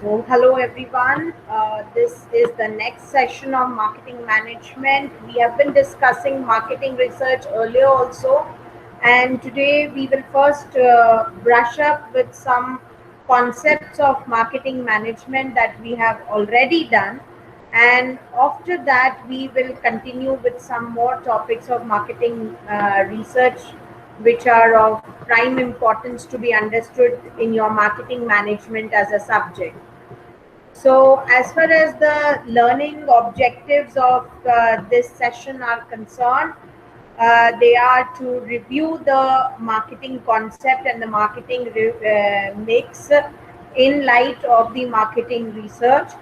So, hello everyone. This is the next session of marketing management. We have been discussing marketing research earlier also, and today we will first brush up with some concepts of marketing management that we have already done, and after that, we will continue with some more topics of marketing research which are of prime importance to be understood in your marketing management as a subject. So, as far as the learning objectives of this session are concerned, they are to review the marketing concept and the marketing mix in light of the marketing research,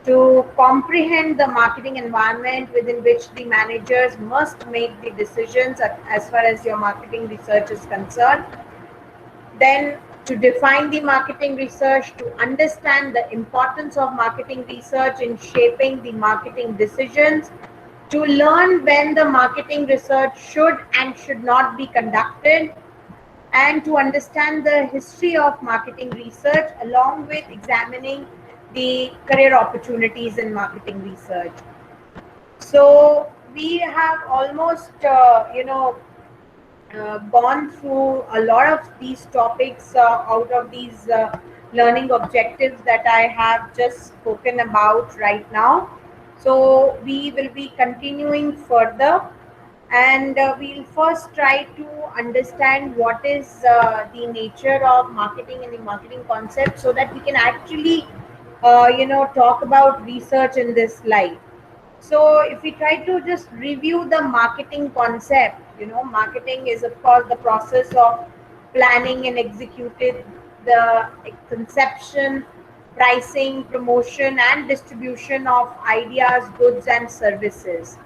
to comprehend the marketing environment within which the managers must make the decisions as far as your marketing research is concerned, then to define the marketing research, to understand the importance of marketing research in shaping the marketing decisions, to learn when the marketing research should and should not be conducted, and to understand the history of marketing research along with examining the career opportunities in marketing research. So we have almost, gone through a lot of these topics out of these learning objectives that I have just spoken about right now. So we will be continuing further, and we'll first try to understand what is the nature of marketing and the marketing concept, so that we can actually talk about research in this light. So, if we try to just review the marketing concept, marketing is, of course, the process of planning and executing the conception, pricing, promotion, and distribution of ideas, goods, and services.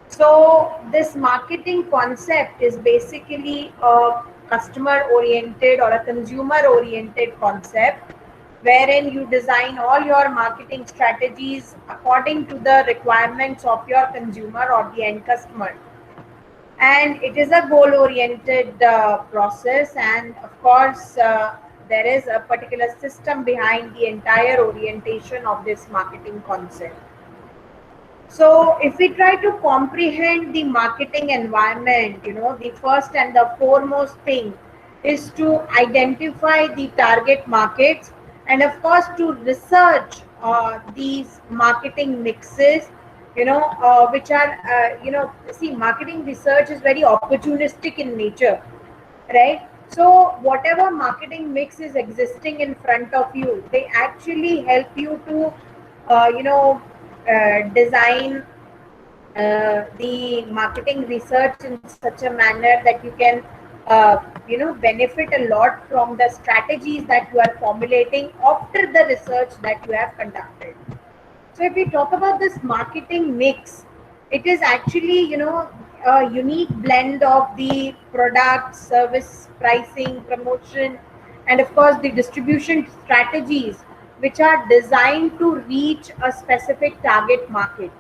So, this marketing concept is basically a customer oriented or a consumer oriented concept, wherein you design all your marketing strategies according to the requirements of your consumer or the end customer. And it is a goal oriented process, and of course, there is a particular system behind the entire orientation of this marketing concept. So, if we try to comprehend the marketing environment, the first and the foremost thing is to identify the target markets, and, of course, to research these marketing mixes, which are, see, marketing research is very opportunistic in nature, right? So, whatever marketing mix is existing in front of you, they actually help you to, design the marketing research in such a manner that you can benefit a lot from the strategies that you are formulating after the research that you have conducted. So if we talk about this marketing mix, it is actually, a unique blend of the product, service, pricing, promotion, and of course the distribution strategies which are designed to reach a specific target market.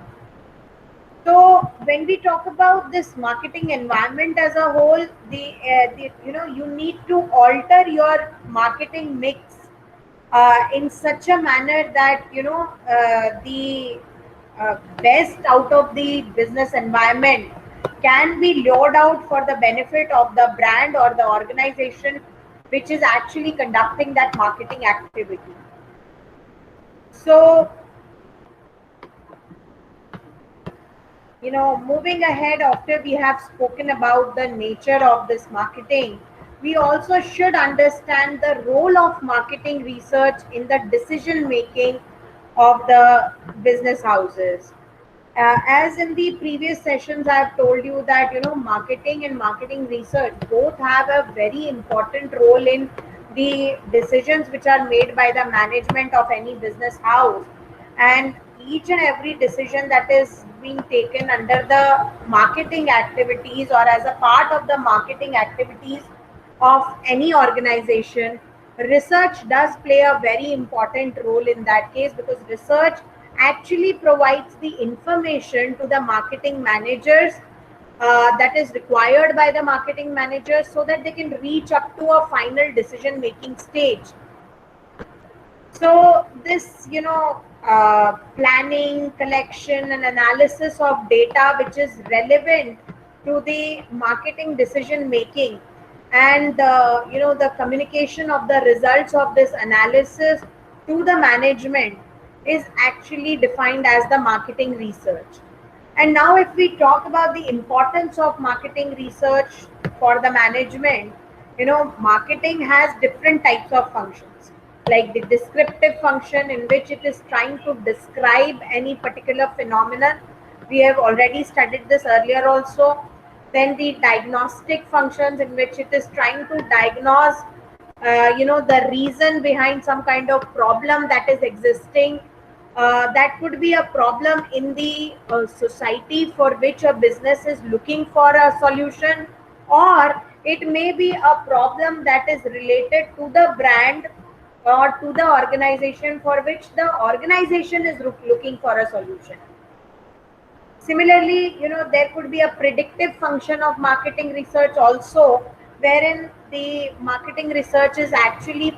So when we talk about this marketing environment as a whole, you need to alter your marketing mix in such a manner that the best out of the business environment can be lured out for the benefit of the brand or the organization which is actually conducting that marketing activity. So, moving ahead, after we have spoken about the nature of this marketing, we also should understand the role of marketing research in the decision making of the business houses. As in the previous sessions, I have told you that marketing and marketing research both have a very important role in the decisions which are made by the management of any business house, and each and every decision that is being taken under the marketing activities or as a part of the marketing activities of any organization, research does play a very important role in that case, because research actually provides the information to the marketing managers that is required by the marketing managers, so that they can reach up to a final decision making stage. So this, planning, collection, and analysis of data which is relevant to the marketing decision making, and the communication of the results of this analysis to the management is actually defined as the marketing research. And now, if we talk about the importance of marketing research for the management, marketing has different types of functions, like the descriptive function, in which it is trying to describe any particular phenomenon. We have already studied this earlier also. Then the diagnostic functions, in which it is trying to diagnose, the reason behind some kind of problem that is existing. That could be a problem in the society for which a business is looking for a solution, or it may be a problem that is related to the brand or to the organization for which the organization is looking for a solution. Similarly, there could be a predictive function of marketing research also, wherein the marketing research is actually,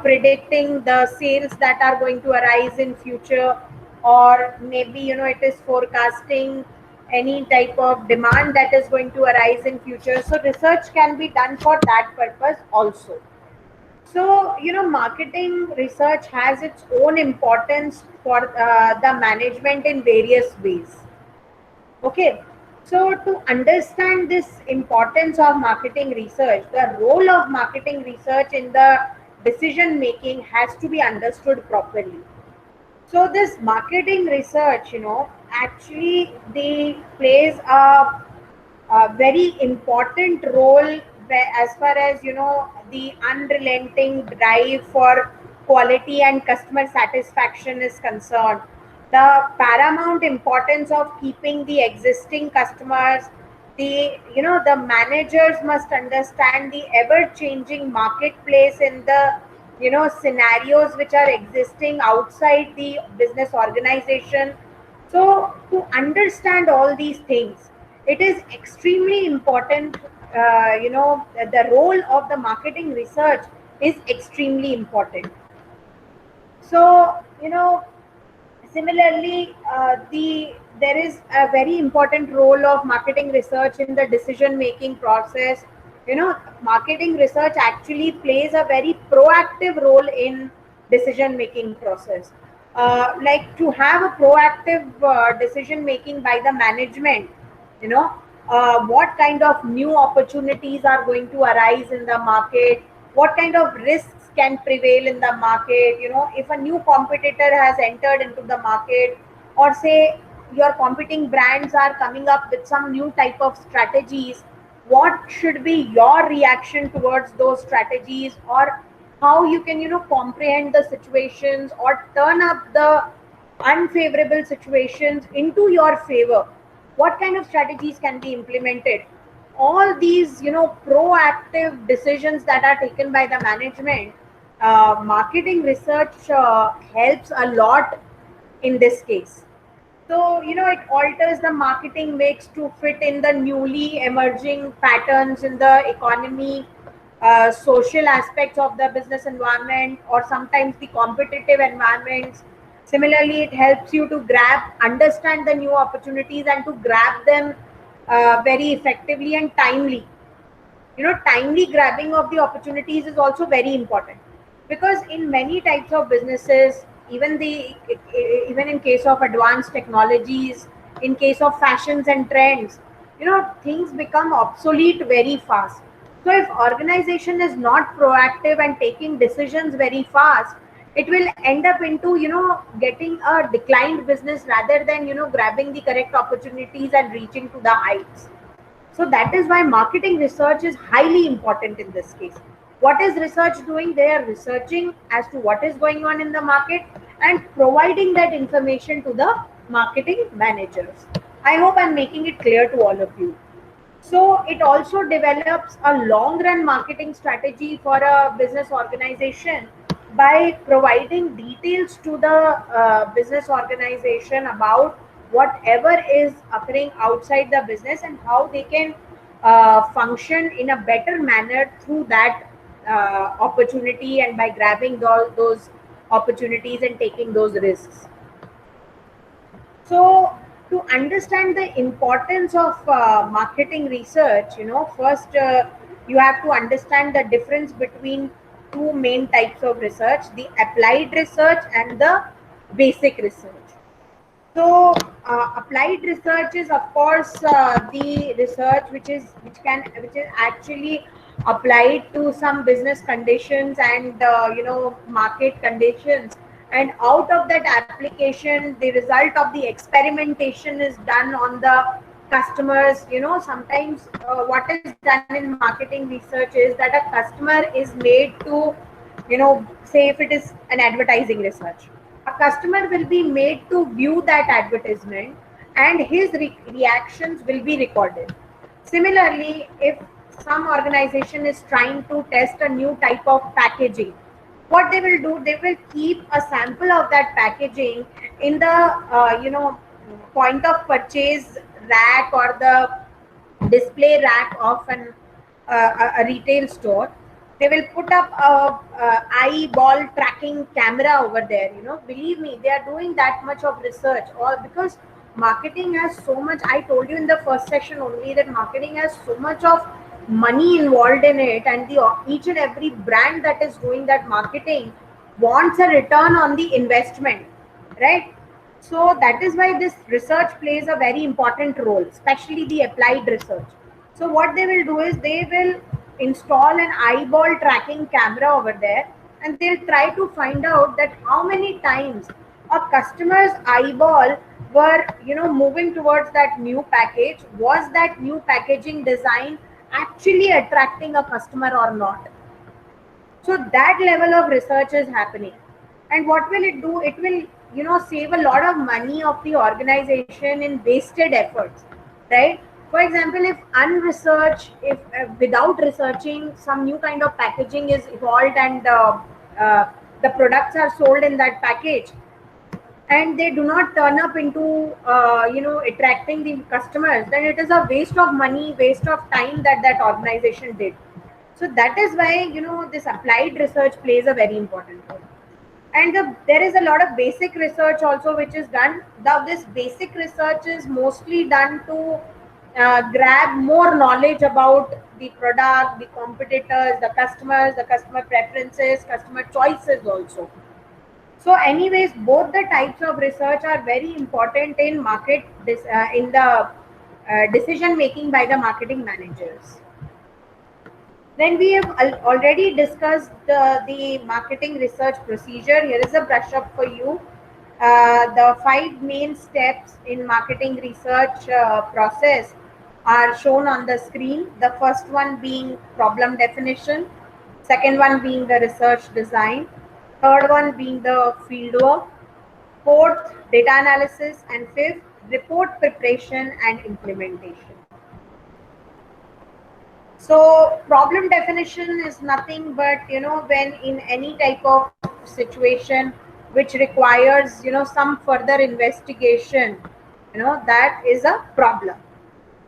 predicting the sales that are going to arise in future, or maybe, it is forecasting any type of demand that is going to arise in future. So research can be done for that purpose also. So, marketing research has its own importance for the management in various ways. Okay. So, to understand this importance of marketing research, the role of marketing research in the decision making has to be understood properly. So, this marketing research, actually they plays a very important role as far as the unrelenting drive for quality and customer satisfaction is concerned. The paramount importance of keeping the existing customers. The managers must understand the ever changing marketplace in the scenarios which are existing outside the business organization. So, to understand all these things, it is extremely important. The role of the marketing research is extremely important. So, similarly, there is a very important role of marketing research in the decision making process. Marketing research actually plays a very proactive role in decision making process. Like, to have a proactive decision making by the management, you know what kind of new opportunities are going to arise in the market, what kind of risks can prevail in the market. If a new competitor has entered into the market, or say your competing brands are coming up with some new type of strategies, what should be your reaction towards those strategies, or how you can comprehend the situations or turn up the unfavorable situations into your favor. What kind of strategies can be implemented? All these proactive decisions that are taken by the management, marketing research helps a lot in this case. So, it alters the marketing mix to fit in the newly emerging patterns in the economy, social aspects of the business environment, or sometimes the competitive environments. Similarly, it helps you to understand the new opportunities and to grab them very effectively and timely. Timely grabbing of the opportunities is also very important, because in many types of businesses, even in case of advanced technologies, in case of fashions and trends, things become obsolete very fast. So if organization is not proactive and taking decisions very fast, it will end up into getting a declined business, rather than grabbing the correct opportunities and reaching to the heights. So that is why marketing research is highly important in this case. What is research doing? They are researching as to what is going on in the market and providing that information to the marketing managers. I hope I'm making it clear to all of you. So it also develops a long run marketing strategy for a business organization by providing details to the business organization about whatever is occurring outside the business, and how they can function in a better manner through that opportunity and by grabbing those opportunities and taking those risks. So to understand the importance of marketing research, first you have to understand the difference between two main types of research: the applied research and the basic research. So applied research is, of course, the research which is actually applied to some business conditions and market conditions, and out of that application, the result of the experimentation is done on the customers. Sometimes what is done in marketing research is that a customer is made to, say if it is an advertising research, a customer will be made to view that advertisement and his reactions will be recorded. Similarly, if some organization is trying to test a new type of packaging, what they will do, they will keep a sample of that packaging in the point of purchase rack or the display rack of a retail store. They will put up a eyeball tracking camera over there. Believe me, they are doing that much of research, or because marketing has so much. I told you in the first section only that marketing has so much of money involved in it, and the each and every brand that is doing that marketing wants a return on the investment, right? So that is why this research plays a very important role, especially the applied research. So what they will do is they will install an eyeball tracking camera over there, and they'll try to find out that how many times a customer's eyeball were moving towards that new package. Was that new packaging design actually attracting a customer or not? So that level of research is happening. And what will it do? It will save a lot of money of the organization in wasted efforts, right? For example, if unresearched, if without researching, some new kind of packaging is evolved and uh, the products are sold in that package, and they do not turn up into attracting the customers, then it is a waste of money, waste of time that that organization did. So that is why this applied research plays a very important role. And there is a lot of basic research also which is done. Now this basic research is mostly done to grab more knowledge about the product, the competitors, the customers, the customer preferences, customer choices also. So anyways, both the types of research are very important in in the decision making by the marketing managers. Then we have already discussed the marketing research procedure. Here is a brush up for you. The five main steps in marketing research process are shown on the screen. The first one being problem definition, second one being the research design, third one being the fieldwork, fourth data analysis, and fifth report preparation and implementation. So problem definition is nothing but when in any type of situation which requires some further investigation, that is a problem.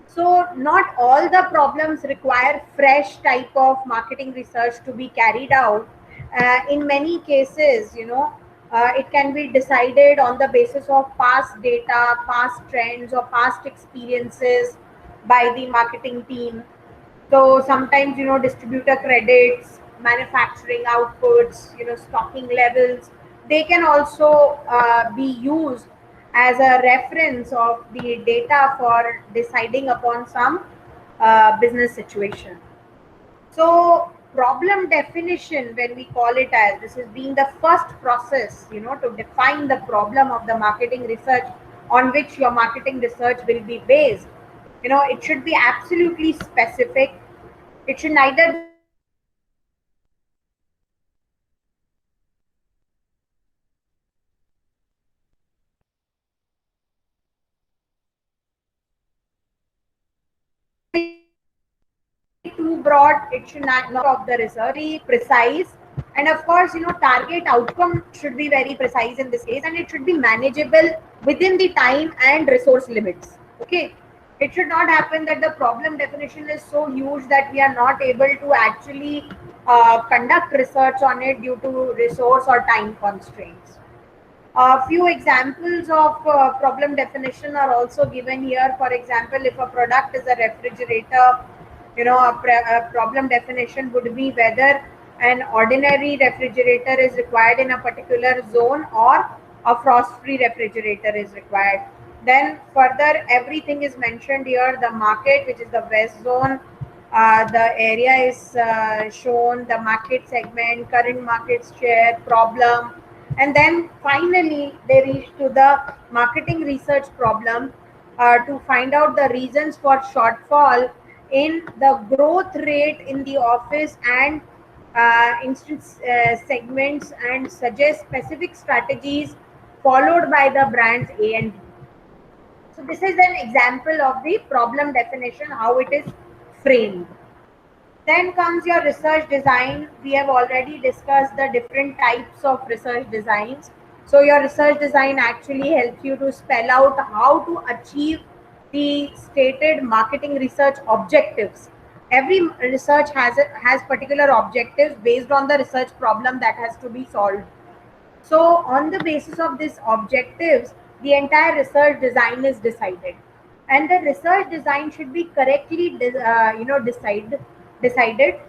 So not all the problems require fresh type of marketing research to be carried out. In many cases, it can be decided on the basis of past data, past trends, or past experiences by the marketing team. So sometimes, distributor credits, manufacturing outputs, stocking levels, they can also be used as a reference of the data for deciding upon some business situation. So problem definition, when we call it as, this is being the first process, to define the problem of the marketing research on which your marketing research will be based. It should be absolutely specific. It should neither be too broad, it should not of the research, be precise, and of course, target outcome should be very precise in this case, and it should be manageable within the time and resource limits. Okay. It should not happen that the problem definition is so huge that we are not able to actually conduct research on it due to resource or time constraints. A few examples of problem definition are also given here. For example, if a product is a refrigerator, a problem definition would be whether an ordinary refrigerator is required in a particular zone or a frost-free refrigerator is required. Then further, everything is mentioned here. The market, which is the west zone, the area is shown, the market segment, current market share, problem, and then finally they reach to the marketing research problem to find out the reasons for shortfall in the growth rate in the office and instance segments, and suggest specific strategies followed by the brands A and B. So this is an example of the problem definition, how it is framed. Then comes your research design. We have already discussed the different types of research designs. So your research design actually helps you to spell out how to achieve the stated marketing research objectives. Every research has particular objectives based on the research problem that has to be solved. So on the basis of these objectives, the entire research design is decided, and the research design should be correctly, decided,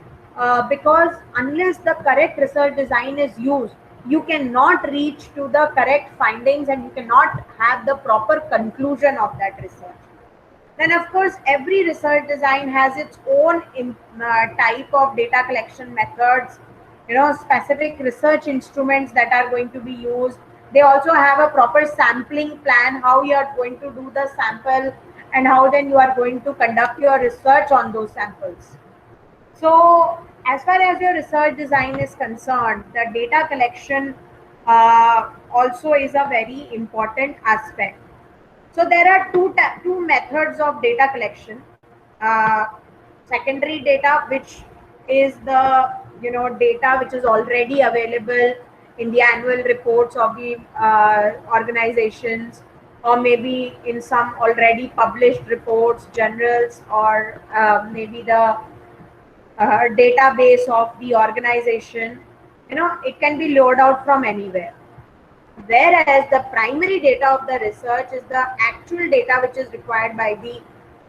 because unless the correct research design is used, you cannot reach to the correct findings and you cannot have the proper conclusion of that research. Then, of course, every research design has its own type of data collection methods, specific research instruments that are going to be used. They also have a proper sampling plan, how you are going to do the sample and how then you are going to conduct your research on those samples. So, as far as your research design is concerned, the data collection also is a very important aspect. So there are two methods of data collection. Uh, Secondary data, which is the data which is already available in the annual reports of the organizations, or maybe in some already published reports, journals, or maybe the database of the organization. It can be loaded out from anywhere, whereas the primary data of the research is the actual data which is required by the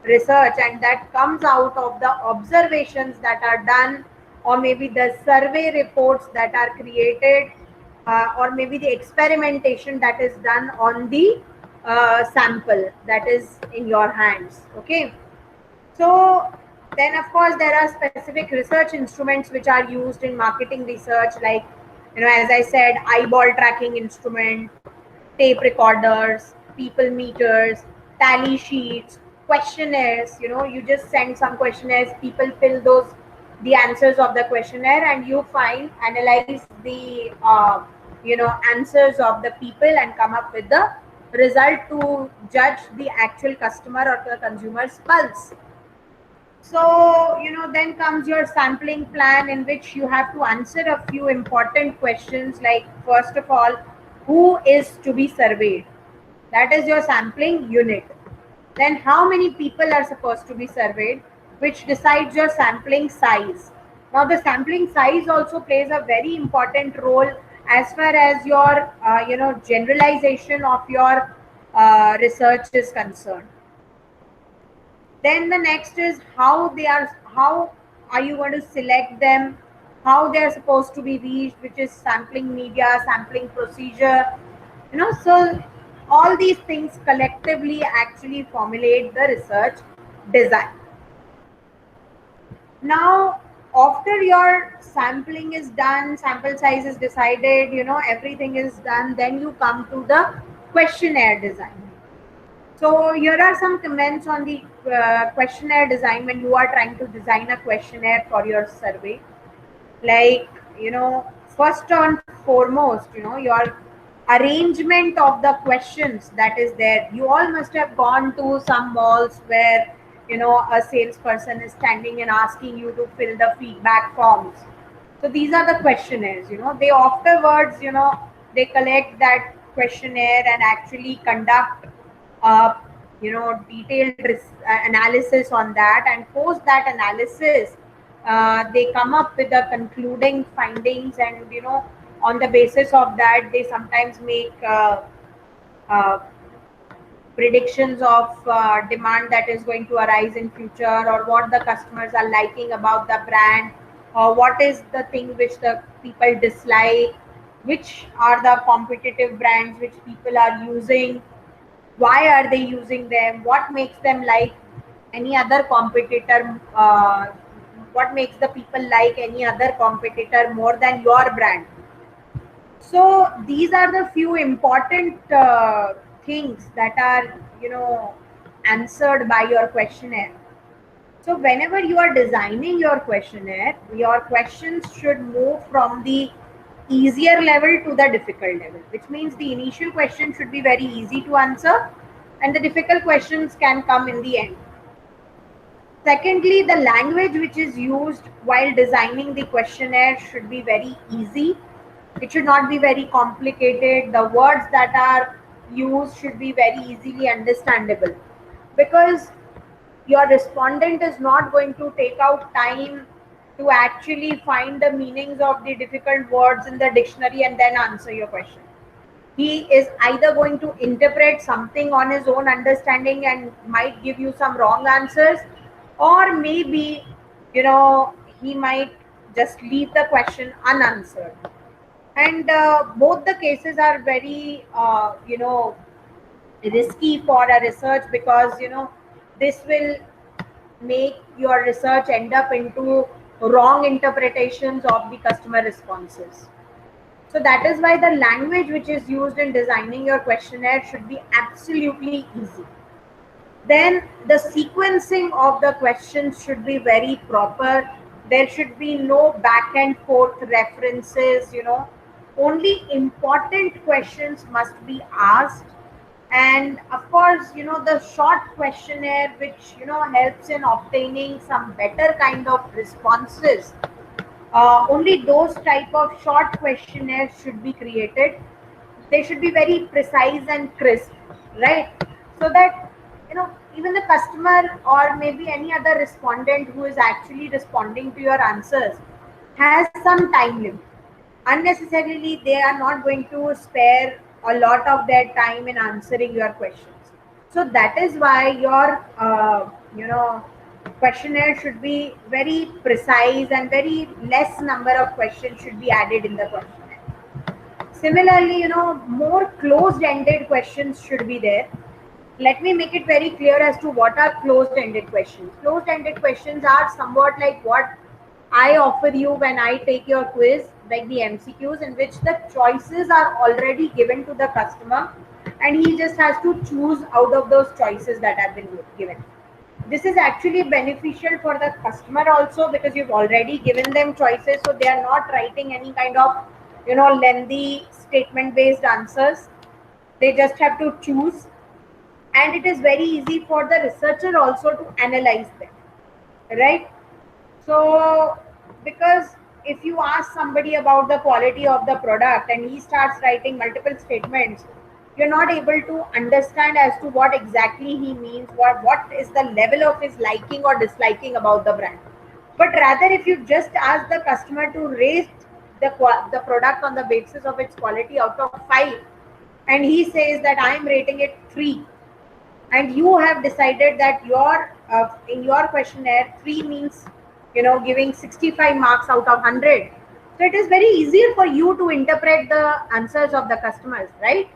research, and that comes out of the observations that are done, or maybe the survey reports that are created, or maybe the experimentation that is done on the sample that is in your hands. Okay, so then of course there are specific research instruments which are used in marketing research, like as I said, eyeball tracking instrument, tape recorders, people meters, tally sheets, questionnaires. You just send some questionnaires, people fill those, the answers of the questionnaire, and you analyze the answers of the people and come up with the result to judge the actual customer or the consumer's pulse. So, then comes your sampling plan, in which you have to answer a few important questions, like, first of all, who is to be surveyed? That is your sampling unit. Then, how many people are supposed to be surveyed, which decides your sampling size. Now, the sampling size also plays a very important role as far as your, generalization of your research is concerned. Then the next is how are you going to select them, how they are supposed to be reached, which is sampling media, sampling procedure. So all these things collectively actually formulate the research design. Now, after your sampling is done, sample size is decided, everything is done, then you come to the questionnaire design. So here are some comments on the questionnaire design when you are trying to design a questionnaire for your survey. Like, first and foremost, your arrangement of the questions that is there. You all must have gone to some malls where, a salesperson is standing and asking you to fill the feedback forms. So these are the questionnaires. They afterwards, they collect that questionnaire and actually conduct detailed analysis on that, and post that analysis, they come up with the concluding findings, and on the basis of that they sometimes make uh, predictions of demand that is going to arise in future, or what the customers are liking about the brand, or what is the thing which the people dislike, which are the competitive brands which people are using, why are they using them, what makes them like any other competitor, what makes the people like any other competitor more than your brand. So these are the few important things that are answered by your questionnaire. So whenever you are designing your questionnaire, your questions should move from the easier level to the difficult level, which means the initial question should be very easy to answer, and the difficult questions can come in the end. Secondly, the language which is used while designing the questionnaire should be very easy. It should not be very complicated. The words that are used should be very easily understandable, because your respondent is not going to take out time to actually find the meanings of the difficult words in the dictionary and then answer your question. He is either going to interpret something on his own understanding and might give you some wrong answers, or maybe you know he might just leave the question unanswered. And both the cases are very risky for a research, because this will make your research end up into wrong interpretations of the customer responses. So that is why the language which is used in designing your questionnaire should be absolutely easy. Then the sequencing of the questions should be very proper. There should be no back and forth references. Only important questions must be asked. And of course, the short questionnaire which helps in obtaining some better kind of responses, only those type of short questionnaires should be created. They should be very precise and crisp, right? So that even the customer or maybe any other respondent who is actually responding to your answers has some time limit. Unnecessarily, they are not going to spare a lot of their time in answering your questions. So that is why your questionnaire should be very precise, and very less number of questions should be added in the questionnaire. Similarly, more closed-ended questions should be there. Let me make it very clear as to what are closed-ended questions. Closed-ended questions are somewhat like what I offer you when I take your quiz, like the MCQs, in which the choices are already given to the customer, and he just has to choose out of those choices that have been given. This is actually beneficial for the customer also, because you've already given them choices, so they are not writing any kind of lengthy statement based answers. They just have to choose, and it is very easy for the researcher also to analyze them, right? So because if you ask somebody about the quality of the product and he starts writing multiple statements, you're not able to understand as to what exactly he means, what is the level of his liking or disliking about the brand. But rather, if you just ask the customer to rate the product on the basis of its quality out of 5, and he says that I am rating it 3, and you have decided that your in your questionnaire 3 means giving 65 marks out of 100, so it is very easier for you to interpret the answers of the customers, right?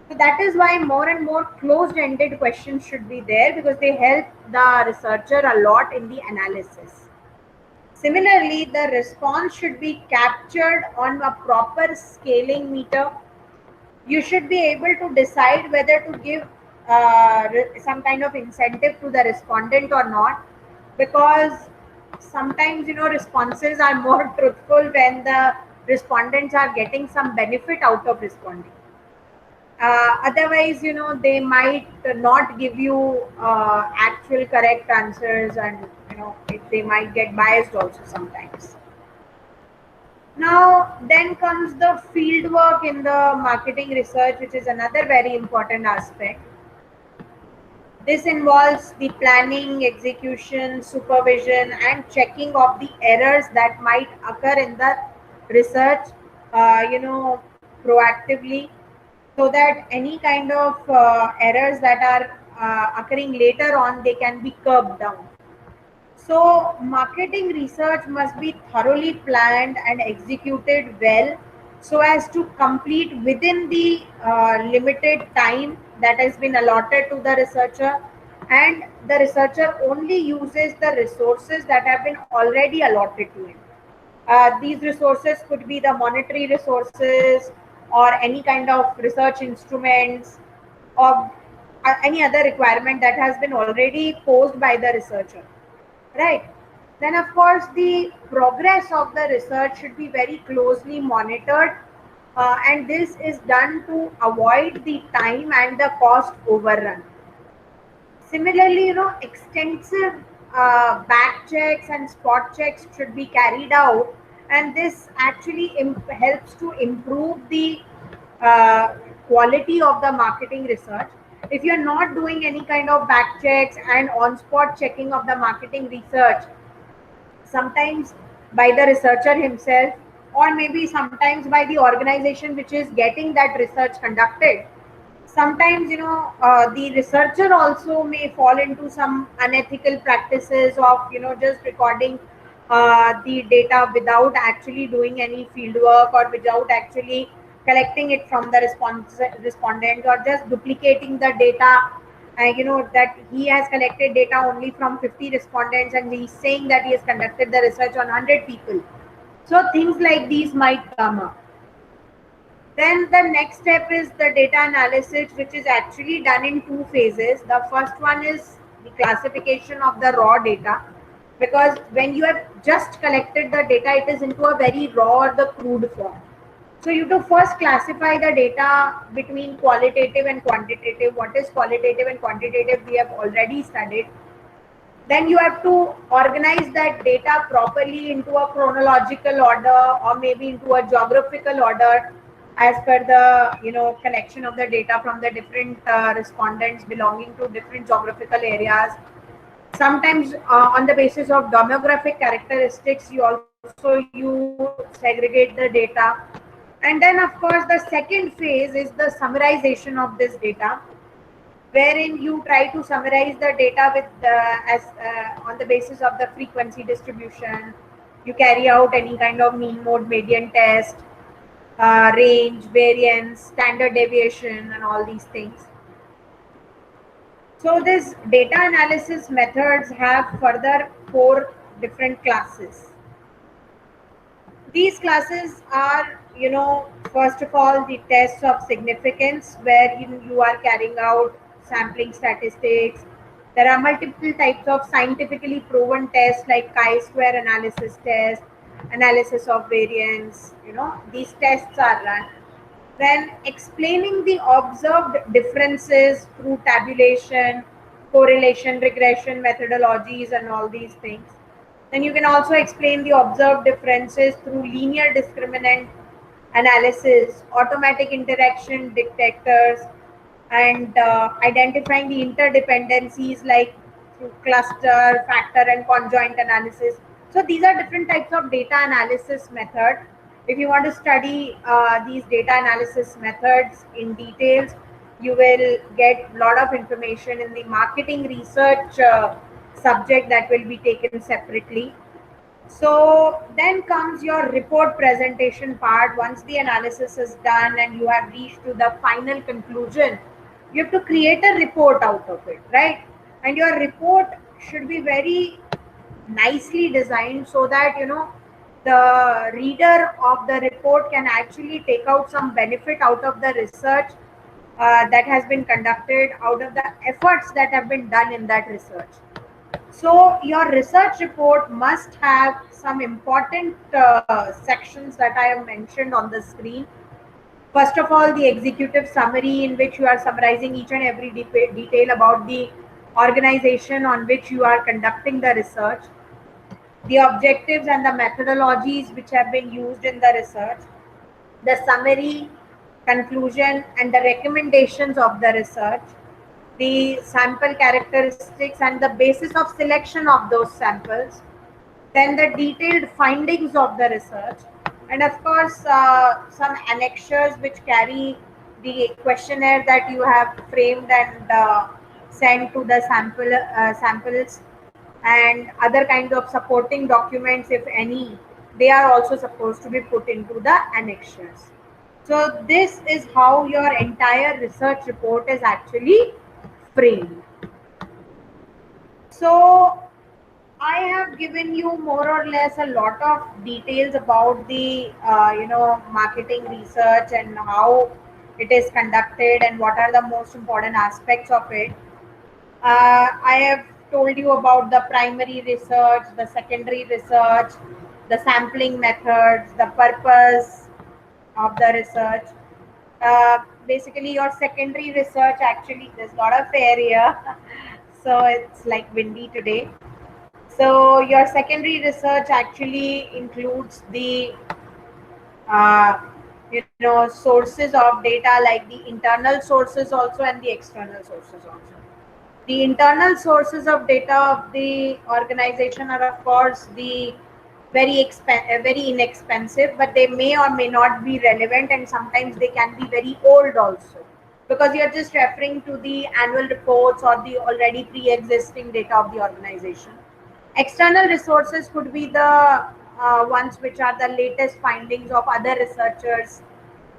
So that is why more and more closed ended questions should be there, because they help the researcher a lot in the analysis. Similarly, the response should be captured on a proper scaling meter. You should be able to decide whether to give some kind of incentive to the respondent or not, because sometimes responses are more truthful when the respondents are getting some benefit out of responding. Otherwise, they might not give you actual correct answers, and they might get biased also sometimes. Now, then comes the field work in the marketing research, which is another very important aspect. This involves the planning, execution, supervision, and checking of the errors that might occur in the research, proactively, so that any kind of errors that are occurring later on, they can be curbed down. So, marketing research must be thoroughly planned and executed well so as to complete within the limited time that has been allotted to the researcher, and the researcher only uses the resources that have been already allotted to him. These resources could be the monetary resources or any kind of research instruments or any other requirement that has been already posed by the researcher, right? Then of course the progress of the research should be very closely monitored, and this is done to avoid the time and the cost overrun. Similarly, extensive back checks and spot checks should be carried out, and this actually helps to improve the uh, quality of the marketing research. If you're not doing any kind of back checks and on spot checking of the marketing research, sometimes by the researcher himself, or maybe sometimes by the organization which is getting that research conducted, sometimes the researcher also may fall into some unethical practices of just recording the data without actually doing any field work, or without actually collecting it from the respondent, or just duplicating the data, that he has collected data only from 50 respondents and he's saying that he has conducted the research on 100 people. So things like these might come up. Then the next step is the data analysis, which is actually done in two phases. The first one is the classification of the raw data, because when you have just collected the data, it is into a very raw or the crude form. So you have to first classify the data between qualitative and quantitative. What is qualitative and quantitative, we have already studied. Then you have to organize that data properly into a chronological order, or maybe into a geographical order, as per the collection of the data from the different respondents belonging to different geographical areas. Sometimes on the basis of demographic characteristics, you also you segregate the data. And then of course the second phase is the summarization of this data, wherein you try to summarize the data with as on the basis of the frequency distribution. You carry out any kind of mean mode median test, range, variance, standard deviation, and all these things. So this data analysis methods have further four different classes. These classes are, first of all, the tests of significance, where you are carrying out sampling statistics. There are multiple types of scientifically proven tests like chi-square analysis test, analysis of variance. These tests are run. Then explaining the observed differences through tabulation, correlation, regression methodologies, and all these things. Then you can also explain the observed differences through linear discriminant analysis, automatic interaction detectors, and identifying the interdependencies like through cluster, factor, and conjoint analysis. So these are different types of data analysis method. If you want to study these data analysis methods in details, you will get a lot of information in the marketing research subject that will be taken separately. So then comes your report presentation part. Once the analysis is done and you have reached to the final conclusion, you have to create a report out of it, right? And your report should be very nicely designed so that the reader of the report can actually take out some benefit out of the research that has been conducted, out of the efforts that have been done in that research. So your research report must have some important sections that I have mentioned on the screen. First of all, the executive summary, in which you are summarizing each and every detail about the organization on which you are conducting the research, the objectives and the methodologies which have been used in the research, the summary, conclusion, and the recommendations of the research, the sample characteristics and the basis of selection of those samples, then the detailed findings of the research, and of course some annexures which carry the questionnaire that you have framed and sent to the samples, and other kinds of supporting documents, if any, they are also supposed to be put into the annexures. So this is how your entire research report is actually framed. So I have given you more or less a lot of details about the marketing research and how it is conducted and what are the most important aspects of it. I have told you about the primary research, the secondary research, the sampling methods, the purpose of the research. Basically, your secondary research, actually, there's a lot of air here, so it's like windy today. So your secondary research actually includes the uh, sources of data, like the internal sources also and the external sources also. The internal sources of data of the organization are of course the very inexpensive, but they may or may not be relevant, and sometimes they can be very old also, because you're just referring to the annual reports or the already pre-existing data of the organization. External resources could be the ones which are the latest findings of other researchers,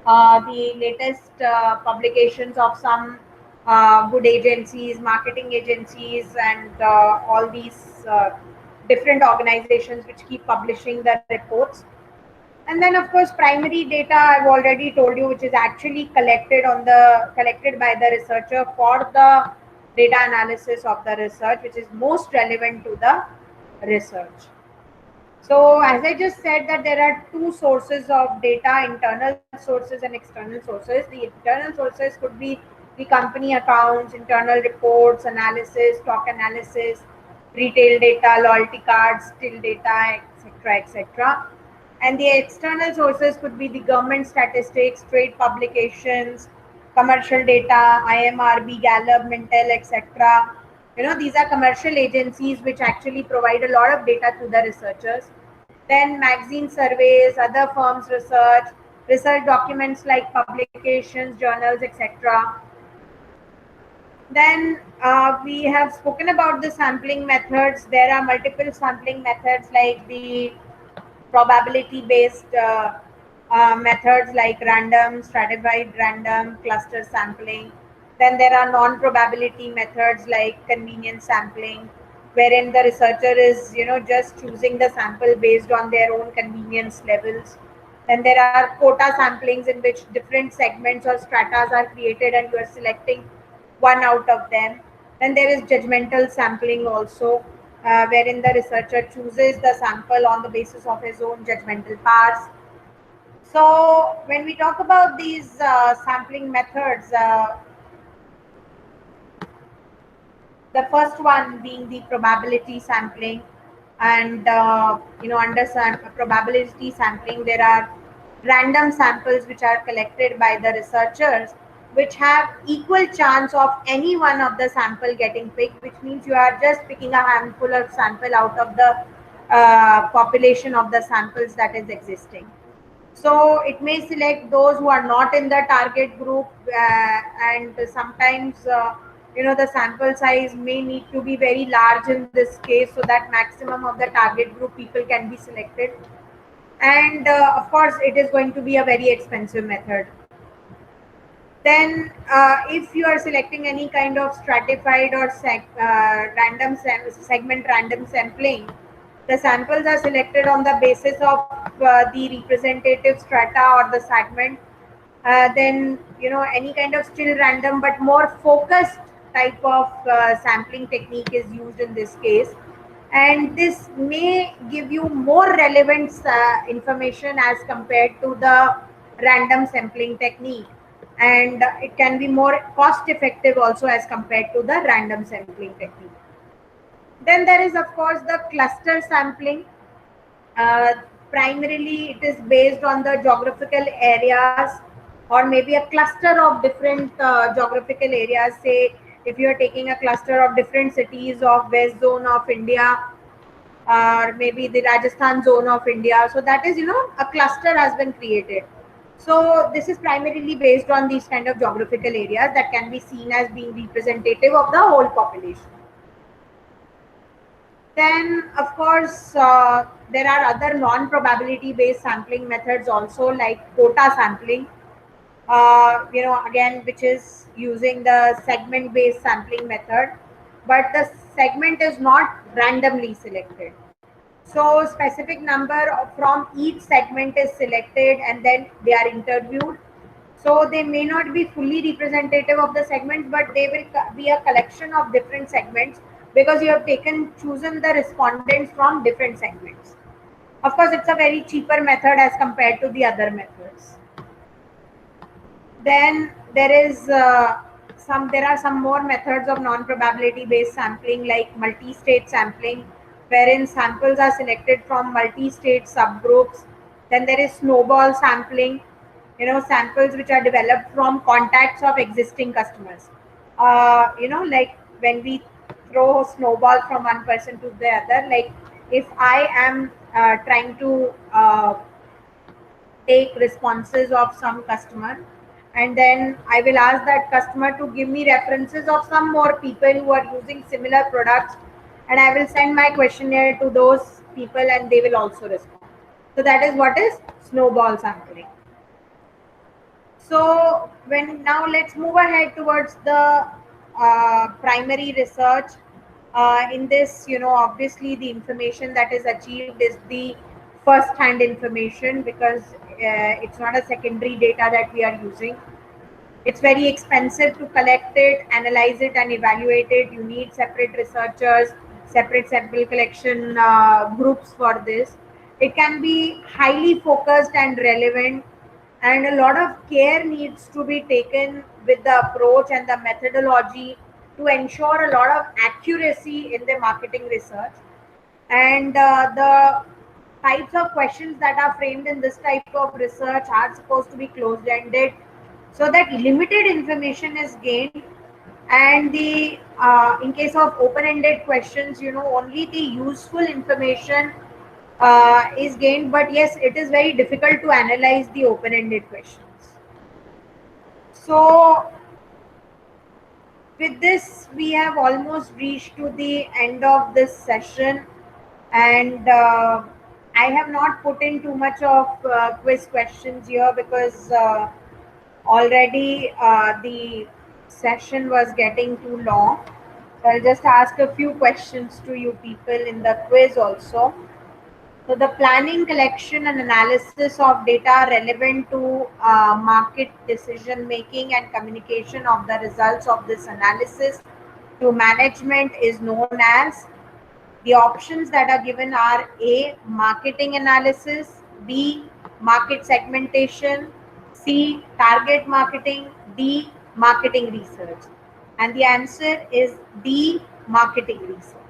the latest publications of some good agencies, marketing agencies, and all these different organizations which keep publishing the reports. And then, of course, primary data I've already told you, which is actually collected by the researcher for the data analysis of the research, which is most relevant to the research. So, as I just said, that there are two sources of data: internal sources and external sources. The internal sources could be the company accounts, internal reports, analysis, stock analysis, retail data, loyalty cards, till data, etc., etc. And the external sources could be the government statistics, trade publications, commercial data, IMRB, Gallup, Mintel, etc. These are commercial agencies which actually provide a lot of data to the researchers. Then magazine surveys, other firms' research documents like publications, journals, etc. Then we have spoken about the sampling methods. There are multiple sampling methods, like the probability based methods like random, stratified random, cluster sampling. Then there are non probability methods like convenience sampling, wherein the researcher is just choosing the sample based on their own convenience levels. Then there are quota samplings, in which different segments or stratas are created and you are selecting one out of them. Then there is judgmental sampling also, wherein the researcher chooses the sample on the basis of his own judgmental powers. So, when we talk about these sampling methods, the first one being the probability sampling, and under probability sampling, there are random samples which are collected by the researchers, which have equal chance of any one of the sample getting picked, which means you are just picking a handful of sample out of the population of the samples that is existing. So it may select those who are not in the target group, and sometimes the sample size may need to be very large in this case, so that maximum of the target group people can be selected. And of course, it is going to be a very expensive method. Then, if you are selecting any kind of stratified or segment random sampling, the samples are selected on the basis of the representative strata or the segment. Then, any kind of still random but more focused type of sampling technique is used in this case. And this may give you more relevant information as compared to the random sampling technique, and it can be more cost effective also as compared to the random sampling technique. Then there is of course the cluster sampling. uh, Primarily it is based on the geographical areas, or maybe a cluster of different geographical areas, say if you are taking a cluster of different cities of west zone of India, or maybe the Rajasthan zone of India. So that is, a cluster has been created. So this is primarily based on these kind of geographical areas that can be seen as being representative of the whole population. Then, of course, there are other non-probability based sampling methods also, like quota sampling. Again, which is using the segment based sampling method, but the segment is not randomly selected. So specific number from each segment is selected and then they are interviewed. So they may not be fully representative of the segments, but they will be a collection of different segments because you have chosen the respondents from different segments. Of course, it's a very cheaper method as compared to the other methods. Then there are some more methods of non-probability based sampling, like multi-state sampling, wherein samples are selected from multi-state subgroups. Then there is snowball sampling, samples which are developed from contacts of existing customers. Like when we throw a snowball from one person to the other, like if I am trying to take responses of some customer, and then I will ask that customer to give me references of some more people who are using similar products, and I will send my questionnaire to those people and they will also respond. So that is what is snowball sampling. So when now let's move ahead towards the primary research. In this, obviously the information that is achieved is the first hand information, because it's not a secondary data that we are using. It's very expensive to collect it, analyze it, and evaluate it. You need separate researchers, separate sample collection groups for this. It can be highly focused and relevant, and a lot of care needs to be taken with the approach and the methodology to ensure a lot of accuracy in the marketing research. And the types of questions that are framed in this type of research are supposed to be closed ended, so that limited information is gained. And the in case of open ended questions, only the useful information is gained. But yes, it is very difficult to analyze the open ended questions. So with this, we have almost reached to the end of this session, and I have not put in too much of quiz questions here, because already the session was getting too long. So I'll just ask a few questions to you people in the quiz also. So the planning, collection, and analysis of data relevant to market decision making and communication of the results of this analysis to management is known as. The options that are given are: A, marketing analysis; B, market segmentation; C, target marketing; D, marketing research. And the answer is D, marketing research.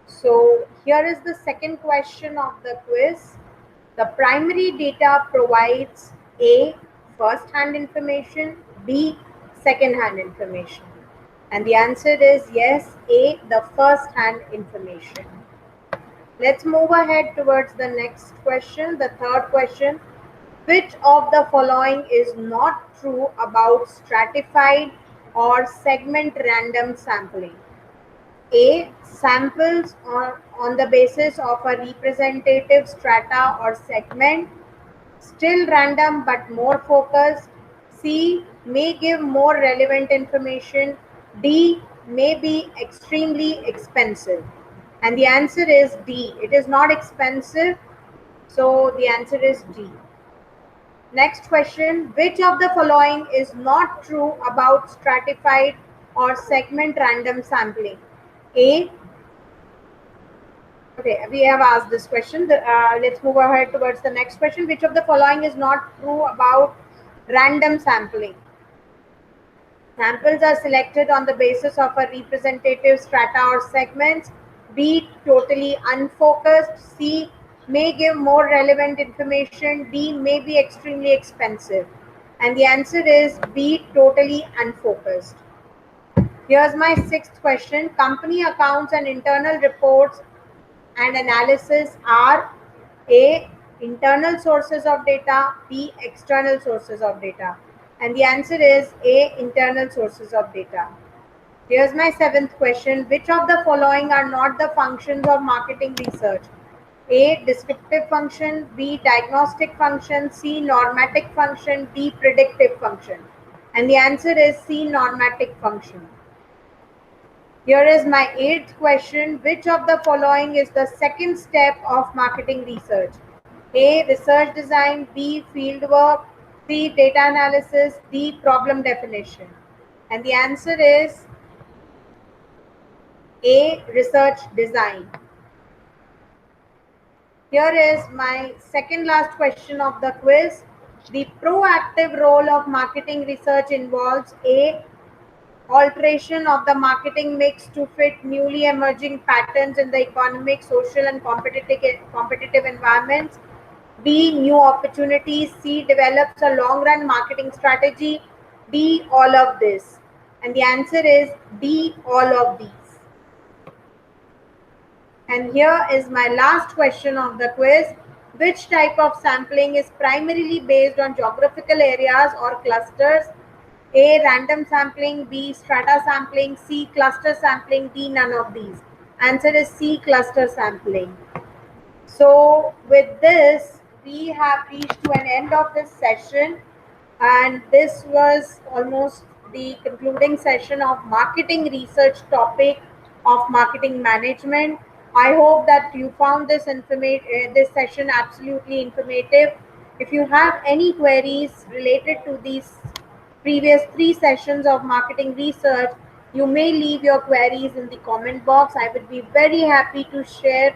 So here is the second question of the quiz. The primary data provides A, first-hand information; B, second-hand information. And the answer is yes, A, the first-hand information. Let's move ahead towards the next question, the third question. Which of the following is not true about stratified or segment random sampling? A, samples on the basis of a representative strata or segment, still random but more focused. C, may give more relevant information. D, may be extremely expensive. And the answer is D. It is not expensive. So the answer is D. Next question, which of the following is not true about stratified or segment random sampling? A, okay, we have asked this question. Let's move ahead towards the next question. Which of the following is not true about random sampling? Samples are selected on the basis of a representative strata or segments. B, totally unfocused. C, may give more relevant information. D, may be extremely expensive. And the answer is B, totally unfocused. Here's my sixth question. Company accounts and internal reports and analysis are A, internal sources of data, B, external sources of data. And the answer is A, internal sources of data. Here's my seventh question. Which of the following are not the functions of marketing research? A, descriptive function, B, diagnostic function, C, normatic function, D, predictive function. And the answer is C, normatic function. Here is my eighth question. Which of the following is the second step of marketing research? A, research design, B, field work, C, data analysis, D, problem definition. And the answer is A, research design. Here is my second last question of the quiz. The proactive role of marketing research involves A, alteration of the marketing mix to fit newly emerging patterns in the economic, social, and competitive environments. B, new opportunities. C, develops a long run marketing strategy. D, all of this. And the answer is D, all of these. And here is my last question of the quiz. Which type of sampling is primarily based on geographical areas or clusters? A, random sampling, B, strata sampling, C, cluster sampling, D, none of these. Answer is C, cluster sampling. So with this, we have reached to an end of this session, and this was almost the concluding session of marketing research topic of marketing management. I hope that you found this session absolutely informative. If you have any queries related to these previous three sessions of marketing research, you may leave your queries in the comment box. I would be very happy to share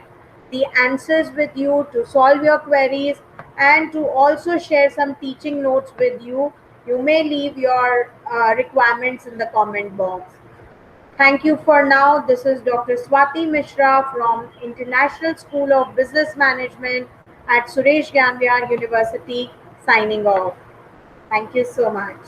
the answers with you, to solve your queries, and to also share some teaching notes with you. You may leave your requirements in the comment box. Thank you for now. This is Dr. Swati Mishra from International School of Business Management at Suresh Ganvyar University signing off. Thank you so much.